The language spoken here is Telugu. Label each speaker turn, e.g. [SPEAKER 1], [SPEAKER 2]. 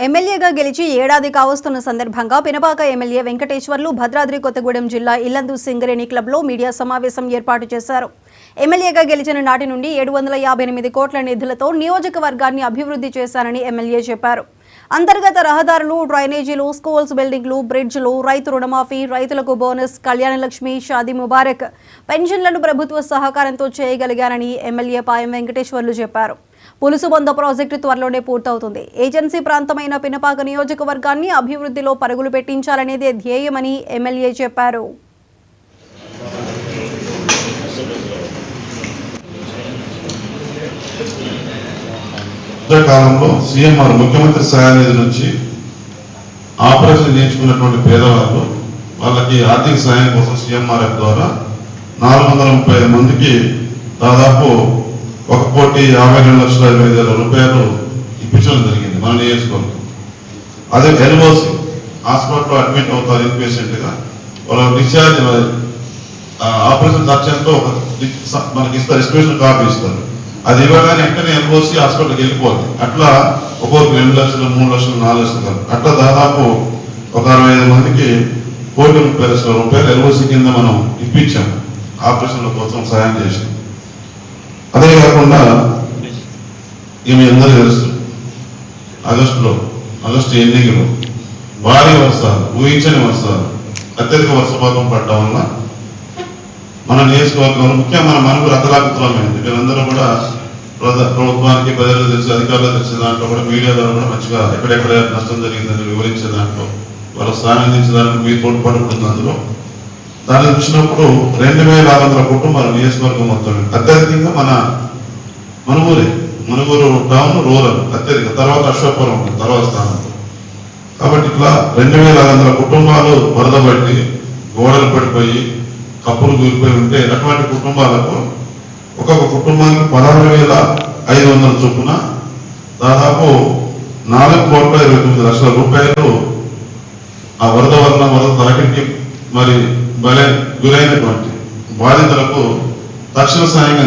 [SPEAKER 1] ఎమ్మెల్యేగా గెలిచి ఏడాది కావస్తున్న సందర్భంగా పినపాక ఎమ్మెల్యే వెంకటేశ్వర్లు భద్రాద్రి కొత్తగూడెం జిల్లా ఇల్లందు సింగరేణి క్లబ్లో మీడియా సమావేశం ఏర్పాటు చేశారు. ఎమ్మెల్యేగా గెలిచిన నాటి నుండి 758 కోట్ల నిధులతో నియోజకవర్గాన్ని అభివృద్ధి చేశారని ఎమ్మెల్యే చెప్పారు. అంతర్గత రహదారులు, డ్రైనేజీలు, స్కూల్స్ బిల్డింగ్లు, బ్రిడ్జ్లు, రైతు రుణమాఫీ, రైతులకు బోనస్, కళ్యాణలక్ష్మి, షాదీ ముబారక్, పెన్షన్లను ప్రభుత్వ సహకారంతో చేయగలిగారని ఎమ్మెల్యే పాయం వెంకటేశ్వర్లు చెప్పారు. పులుసుబొంద ప్రాజెక్టు త్వరలోనే పూర్తవుతుంది. ఏజెన్సీ ప్రాంతమైన పినపాక నియోజకవర్గాన్ని అభివృద్ధిలో పరుగులు పెట్టించాలనేదే ధ్యేయమని ఎమ్మెల్యే చెప్పారు.
[SPEAKER 2] కాలంలో సీఎంఆర్ ముఖ్యమంత్రి సహాయ నిధి నుంచి ఆపరేషన్ చేయించుకున్నటువంటి పేదవాళ్ళు వాళ్ళకి ఆర్థిక సహాయం కోసం సీఎంఆర్ఎఫ్ ద్వారా 435 మందికి దాదాపు 1,52,25,000 రూపాయలు ఇప్పించడం జరిగింది మన నియోజకవర్గం. అదే ఎల్ఓసి హాస్పిటల్లో అడ్మిట్ అవుతారు ఇన్పేషెంట్గా, వాళ్ళ డిశ్చార్జ్ ఆపరేషన్ ఖర్చుతో మనకి ఇస్తారు, ఎస్టిమేషన్ కాపీ ఇస్తారు. అది ఇవ్వగానే వెంటనే ఎల్ఓసి హాస్పిటల్కి వెళ్ళిపోతుంది. అట్లా ఒక్కొక్కరికి 2 లక్షలు, 3 లక్షలు, 4 లక్షలు కాదు, అట్లా దాదాపు 65 మందికి 1,30,00,000 రూపాయలు ఎల్ఓసి కింద మనం ఇప్పించాము, ఆపరేషన్ల కోసం సహాయం చేసాం. అదే కాకుండా ఇవి అందరూ తెలుసు, ఆగస్టు ఎన్నికలు భారీ వర్షాలు, ఊహించని వర్షాలు, అత్యధిక వర్షపాతం పడటం వల్ల మన నియోజకవర్గంలో ముఖ్యంగా మన మనకు అతలాకుతలమైంది. వీళ్ళందరూ కూడా ప్రభుత్వానికి, ప్రజలు తెలిసి, అధికారులు తెలిసే దాంట్లో కూడా మీడియా ద్వారా కూడా మంచిగా ఎక్కడెక్కడ నష్టం జరిగిందని వివరించే దాంట్లో వాళ్ళ సాధించడానికి మీ తోడ్పాటు అందులో దాన్ని చూసినప్పుడు 2,600 కుటుంబాలు నియోజకవర్గం మొత్తం అత్యధికంగా మన మనుగూరు టౌన్ రూరల్ అత్యధిక, తర్వాత అశ్వపురం తర్వాత స్థానంలో. కాబట్టి ఇట్లా 2,600 కుటుంబాలు వరద పట్టి గోడలు పడిపోయి కప్పులు దూరిపోయి ఉంటే అటువంటి కుటుంబాలకు ఒక్కొక్క కుటుంబానికి 16,500 చొప్పున దాదాపు 4,29,00,000 రూపాయలు ఆ వరద తరగతికి మరి గురైనటువంటి బాధితులకు తక్షణ సాయంగా